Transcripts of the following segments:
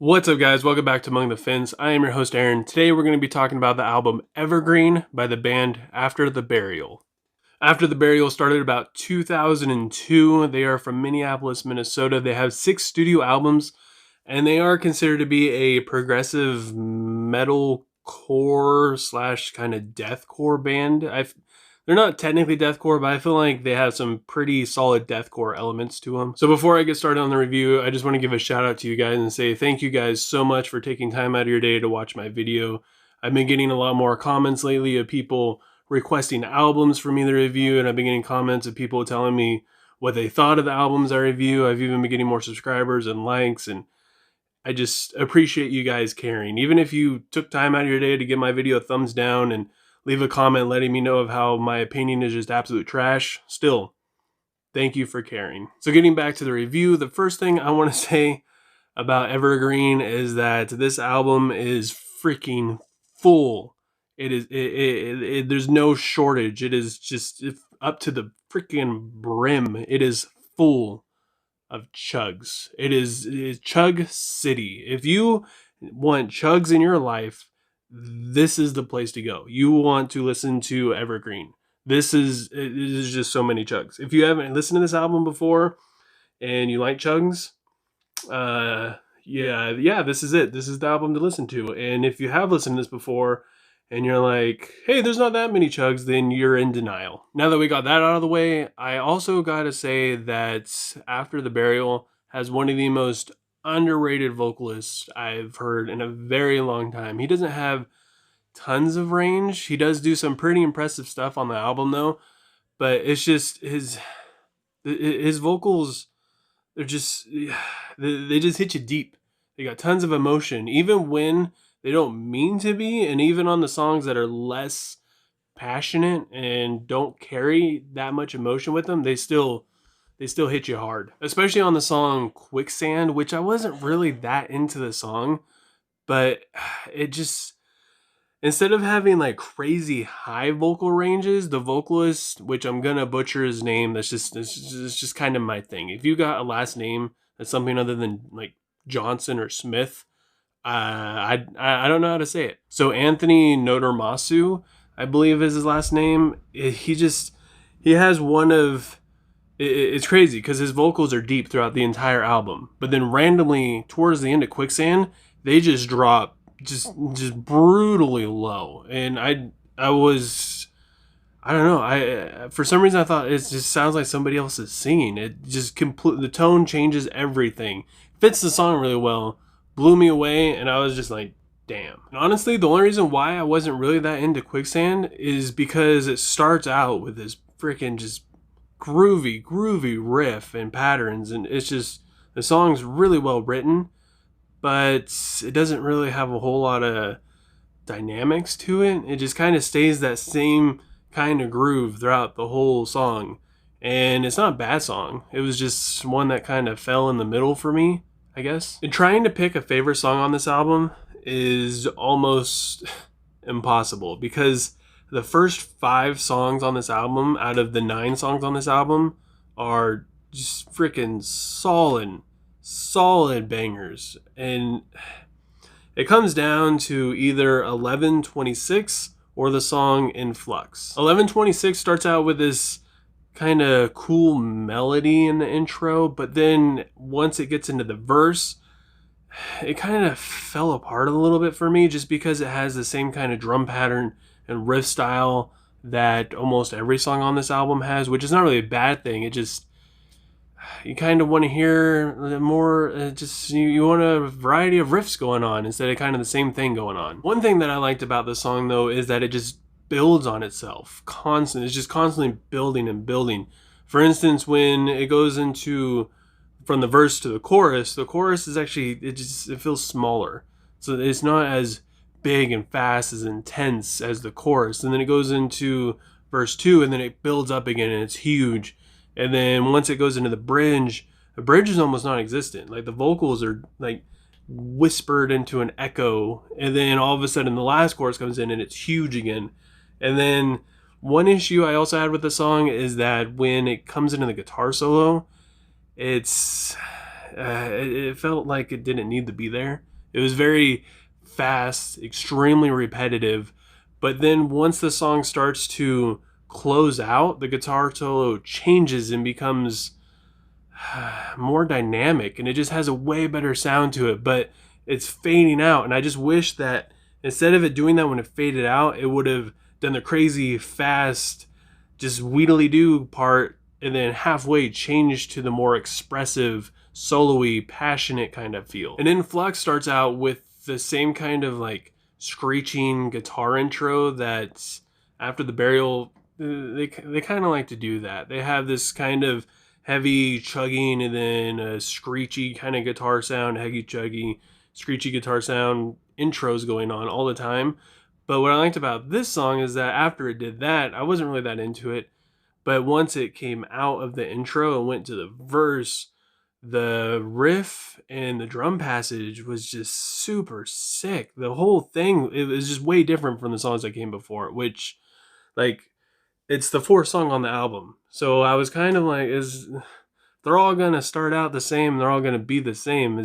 What's up, guys? Welcome back to Among the Fins. I am your host, Aaron. Today we're going to be talking about the album Evergreen by the band After the Burial. After the Burial started about 2002. They are from Minneapolis, Minnesota. They have 6 studio albums, and they are considered to be a progressive metal core slash kind of deathcore band. They're not technically deathcore, but I feel like they have some pretty solid deathcore elements to them. So before I get started on the review, I just want to give a shout out to you guys and say thank you guys so much for taking time out of your day to watch my video. I've been getting a lot more comments lately of people requesting albums for me to review, and I've been getting comments of people telling me what they thought of the albums I review. I've even been getting more subscribers and likes, and I just appreciate you guys caring. Even if you took time out of your day to give my video a thumbs down and leave a comment letting me know of how my opinion is just absolute trash, still, thank you for caring. So getting back to the review, the first thing I want to say about Evergreen is that this album is freaking full. There's no shortage. It is just up to the freaking brim. It is full of chugs. It is Chug City. If you want chugs in your life, this is the place to go. You want to listen to Evergreen. It is just so many chugs. If you haven't listened to this album before and you like chugs, this is it. This is the album to listen to. And if you have listened to this before and you're like, hey, there's not that many chugs, then you're in denial. Now that we got that out of the way, I also got to say that After the Burial has one of the most underrated vocalists I've heard in a very long time. He doesn't have tons of range. He does do some pretty impressive stuff on the album though, but it's just his vocals, they just hit you deep. They got tons of emotion even when they don't mean to be, and even on the songs that are less passionate and don't carry that much emotion with them, they still hit you hard. Especially on the song Quicksand, which I wasn't really that into the song, but it just, instead of having like crazy high vocal ranges, the vocalist, which I'm gonna butcher his name, it's just kind of my thing. If you got a last name that's something other than like Johnson or Smith, I don't know how to say it. So Anthony Notarmasu, I believe is his last name. He has one of, it's crazy because his vocals are deep throughout the entire album, but then randomly towards the end of Quicksand, they just drop just brutally low. And I don't know, I for some reason I thought it just sounds like somebody else is singing. It just the tone changes everything, fits the song really well, blew me away, and I was just like, damn. And honestly, the only reason why I wasn't really that into Quicksand is because it starts out with this freaking just groovy riff and patterns, and it's just, the song's really well written, but it doesn't really have a whole lot of dynamics to it. It just kind of stays that same kind of groove throughout the whole song. And it's not a bad song. It was just one that kind of fell in the middle for me, I guess. And trying to pick a favorite song on this album is almost impossible because the first 5 songs on this album out of the 9 songs on this album are just freaking solid bangers. And it comes down to either 1126 or the song In Flux. 1126 starts out with this kind of cool melody in the intro, but then once it gets into the verse, it kind of fell apart a little bit for me just because it has the same kind of drum pattern and riff style that almost every song on this album has, which is not really a bad thing. It just, you kind of want to hear more, you want a variety of riffs going on instead of kind of the same thing going on. One thing that I liked about this song though is that it just builds on itself constantly. It's just constantly building and building. For instance, when it goes into, from the verse to the chorus is actually, it feels smaller. So it's not as big and fast, as intense as the chorus. And then it goes into verse 2 and then it builds up again and it's huge. And then once it goes into the bridge is almost non-existent. Like the vocals are like whispered into an echo. And then all of a sudden the last chorus comes in and it's huge again. And then one issue I also had with the song is that when it comes into the guitar solo, it's it felt like it didn't need to be there. It was very fast, extremely repetitive. But then once the song starts to close out, the guitar solo changes and becomes more dynamic, and it just has a way better sound to it, but it's fading out. And I just wish that instead of it doing that when it faded out, it would have done the crazy fast, just wheedly do part, and then halfway changed to the more expressive, solo-y, passionate kind of feel. And then Flux starts out with the same kind of like screeching guitar intro that After the Burial, they kind of like to do that. They have this kind of heavy chugging and then a screechy kind of guitar sound, heavy chuggy, screechy guitar sound intros going on all the time. But what I liked about this song is that after it did that, I wasn't really that into it. But once it came out of the intro and went to the verse, the riff and the drum passage was just super sick. The whole thing, it was just way different from the songs that came before, which, like, it's the fourth song on the album. So I was kind of like, they're all gonna start out the same, they're all gonna be the same.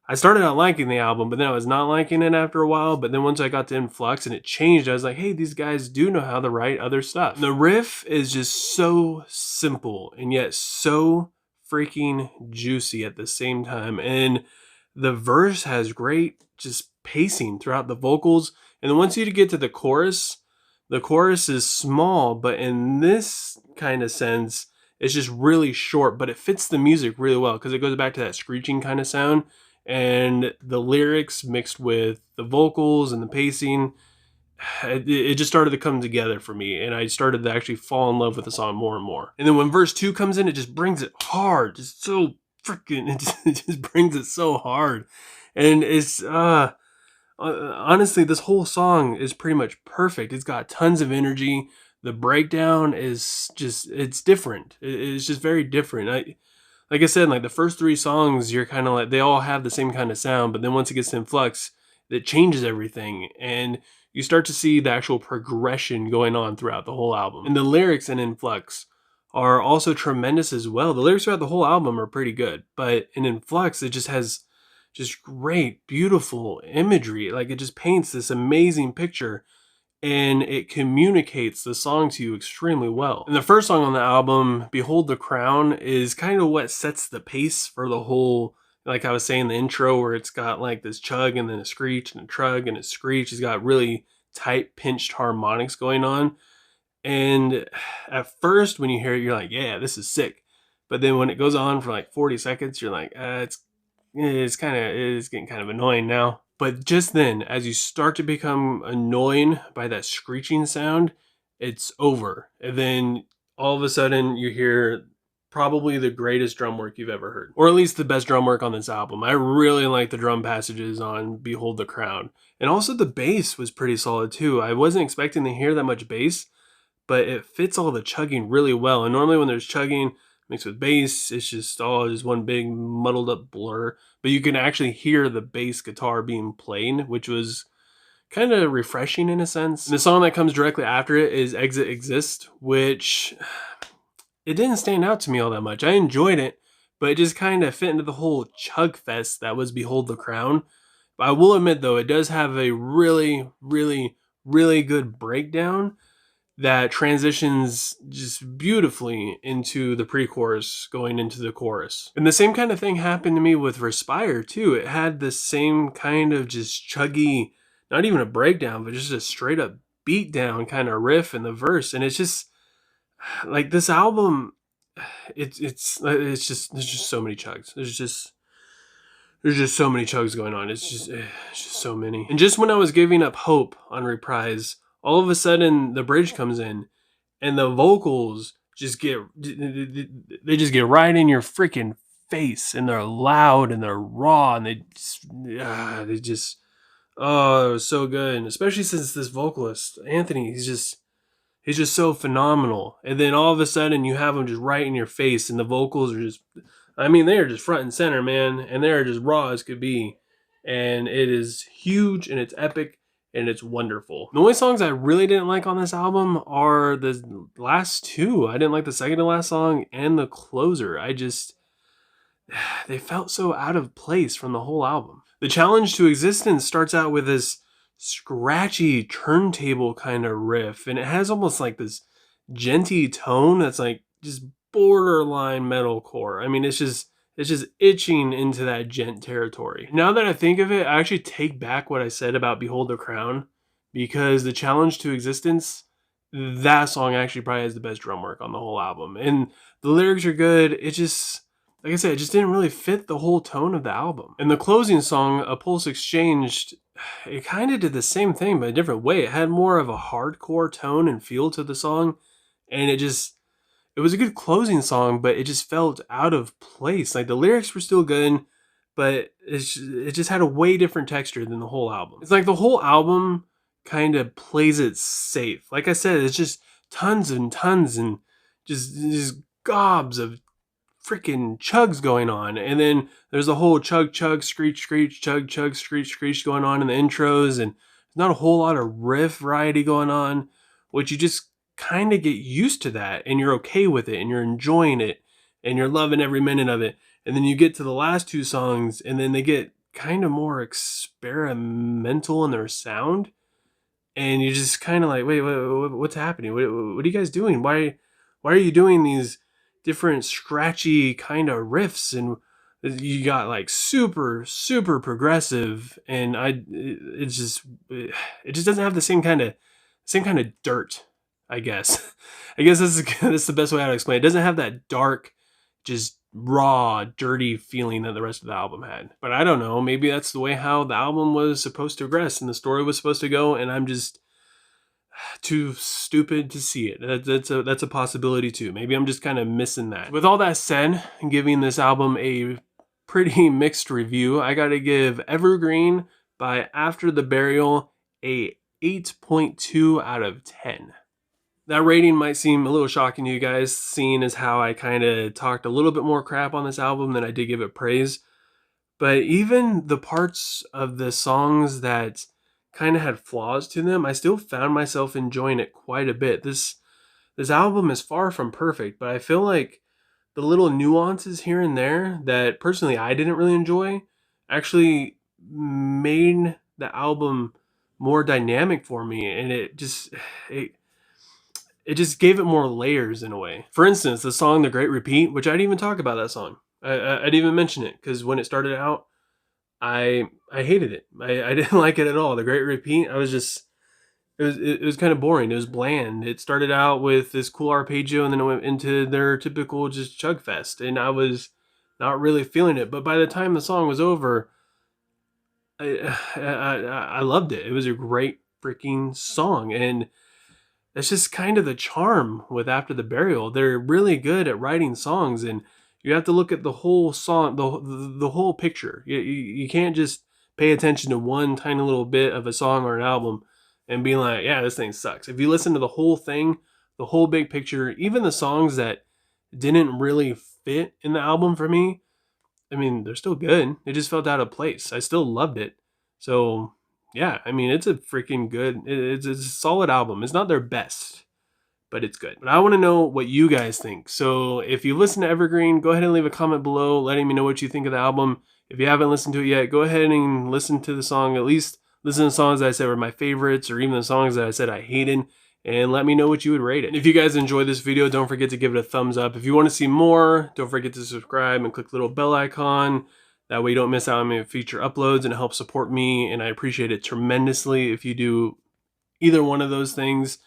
I started out liking the album, but then I was not liking it after a while. But then once I got to Influx and it changed, I was like, hey, these guys do know how to write other stuff. The riff is just so simple and yet so freaking juicy at the same time. And the verse has great just pacing throughout the vocals. And then once you get to the chorus is small, but in this kind of sense, it's just really short, but it fits the music really well because it goes back to that screeching kind of sound. And the lyrics mixed with the vocals and the pacing, it just started to come together for me, and I started to actually fall in love with the song more and more. And then when verse 2 comes in, it just brings it hard, just so freaking, it just brings it so hard. And it's honestly, this whole song is pretty much perfect. It's got tons of energy. The breakdown is just, it's different. It's just very different. Like I said, like the first three songs, you're kind of like, they all have the same kind of sound, but then once it gets in Flux, it changes everything. And you start to see the actual progression going on throughout the whole album. And the lyrics in Influx are also tremendous as well. The lyrics throughout the whole album are pretty good, but in Influx, it just has just great, beautiful imagery. Like it just paints this amazing picture, and it communicates the song to you extremely well. And the first song on the album, Behold the Crown, is kind of what sets the pace for the whole, like I was saying, the intro, where it's got like this chug and then a screech and a chug and a screech. It's got really tight pinched harmonics going on. And at first when you hear it, you're like, yeah, this is sick. But then when it goes on for like 40 seconds, you're like, it's getting kind of annoying now. But just then, as you start to become annoyed by that screeching sound, it's over. And then all of a sudden you hear probably the greatest drum work you've ever heard, or at least the best drum work on this album. I really like the drum passages on Behold the Crown. And also the bass was pretty solid too. I wasn't expecting to hear that much bass, but it fits all the chugging really well. And normally when there's chugging mixed with bass, it's just all just one big muddled up blur. But you can actually hear the bass guitar being played, which was kind of refreshing in a sense. And the song that comes directly after it is Exist, which it didn't stand out to me all that much. I enjoyed it, but it just kind of fit into the whole chug fest that was Behold the Crown. But I will admit though, it does have a really, really, really good breakdown that transitions just beautifully into the pre-chorus going into the chorus. And the same kind of thing happened to me with Respire too. It had the same kind of just chuggy, not even a breakdown, but just a straight up beat down kind of riff in the verse. And it's just like this album, it's just, there's just so many chugs. There's just so many chugs going on. It's just so many. And just when I was giving up hope on Reprise, all of a sudden the bridge comes in and the vocals just get right in your freaking face, and they're loud and they're raw, and they just oh, it was so good. And especially since this vocalist, Anthony, he's just so phenomenal. And then all of a sudden you have him just right in your face, and the vocals are just, I mean, they are just front and center, man, and they're just raw as could be. And it is huge, and it's epic, and it's wonderful. The only songs I really didn't like on this album are the last two. I didn't like the second to last song and the closer. they felt so out of place from the whole album. The challenge to Existence starts out with this scratchy turntable kind of riff, and it has almost like this genty tone that's like just borderline metalcore. I mean, it's just itching into that gent territory. Now that I think of it, I actually take back what I said about Behold the Crown, because the challenge to Existence, that song actually probably has the best drum work on the whole album. And the lyrics are good. It just, like I said, it just didn't really fit the whole tone of the album. And the closing song, A Pulse Exchanged, it kind of did the same thing, but a different way. It had more of a hardcore tone and feel to the song. And it was a good closing song, but it just felt out of place. Like the lyrics were still good, but it just had a way different texture than the whole album. It's like the whole album kind of plays it safe. Like I said, it's just tons and tons and just gobs of freaking chugs going on, and then there's a whole chug chug screech screech chug chug screech screech going on in the intros, and there's not a whole lot of riff variety going on, which you just kind of get used to that, and you're okay with it, and you're enjoying it, and you're loving every minute of it. And then you get to the last two songs, and then they get kind of more experimental in their sound, and you're just kind of like, wait, what's happening? What are you guys doing? Why are you doing these different scratchy kind of riffs? And you got like super progressive, and it just doesn't have the same kind of dirt, I guess. I guess that's the best way to explain it. It doesn't have that dark, just raw, dirty feeling that the rest of the album had. But I don't know, maybe that's the way how the album was supposed to progress and the story was supposed to go, and I'm just too stupid to see it. That's a possibility too. Maybe I'm just kind of missing that. With all that said, and giving this album a pretty mixed review, I gotta give Evergreen by After the Burial a 8.2 out of 10. That rating might seem a little shocking to you guys, seeing as how I kind of talked a little bit more crap on this album than I did give it praise. But even the parts of the songs that kind of had flaws to them, I still found myself enjoying it quite a bit. This album is far from perfect, but I feel like the little nuances here and there that personally I didn't really enjoy actually made the album more dynamic for me, and it just gave it more layers in a way. For instance, the song The Great Repeat, which I didn't even talk about that song. I didn't even mention it, because when it started out, I hated it. I didn't like it at all. The Great Repeat, I was just, it was kind of boring. It was bland. It started out with this cool arpeggio, and then it went into their typical just chug fest, and I was not really feeling it. But by the time the song was over, I loved it. It was a great freaking song, and that's just kind of the charm with After the Burial. They're really good at writing songs, and you have to look at the whole song, the whole picture. You can't just pay attention to one tiny little bit of a song or an album and be like, yeah, this thing sucks. If you listen to the whole thing, the whole big picture, even the songs that didn't really fit in the album for me, I mean, they're still good. It just felt out of place. I still loved it. So yeah, I mean, it's a freaking good, it's a solid album. It's not their best, but it's good. But I want to know what you guys think. So if you listen to Evergreen, go ahead and leave a comment below letting me know what you think of the album. If you haven't listened to it yet, go ahead and listen to the song. At least listen to the songs that I said were my favorites, or even the songs that I said I hated, and let me know what you would rate it. If you guys enjoyed this video, don't forget to give it a thumbs up. If you want to see more, don't forget to subscribe and click the little bell icon. That way you don't miss out on my future uploads, and it helps support me, and I appreciate it tremendously if you do either one of those things.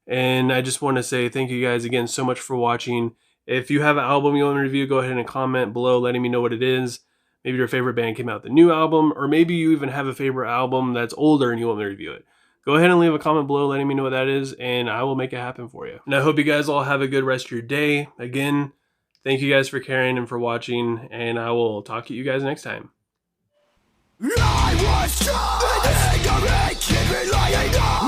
And I just want to say thank you guys again so much for watching. If you have an album you want to review, go ahead and comment below letting me know what it is. Maybe your favorite band came out with a new album, or maybe you even have a favorite album that's older and you want me to review it. Go ahead and leave a comment below letting me know what that is, and I will make it happen for you. And I hope you guys all have a good rest of your day. Again, thank you guys for caring and for watching, and I will talk to you guys next time. I was trying, ignorant, kid relying on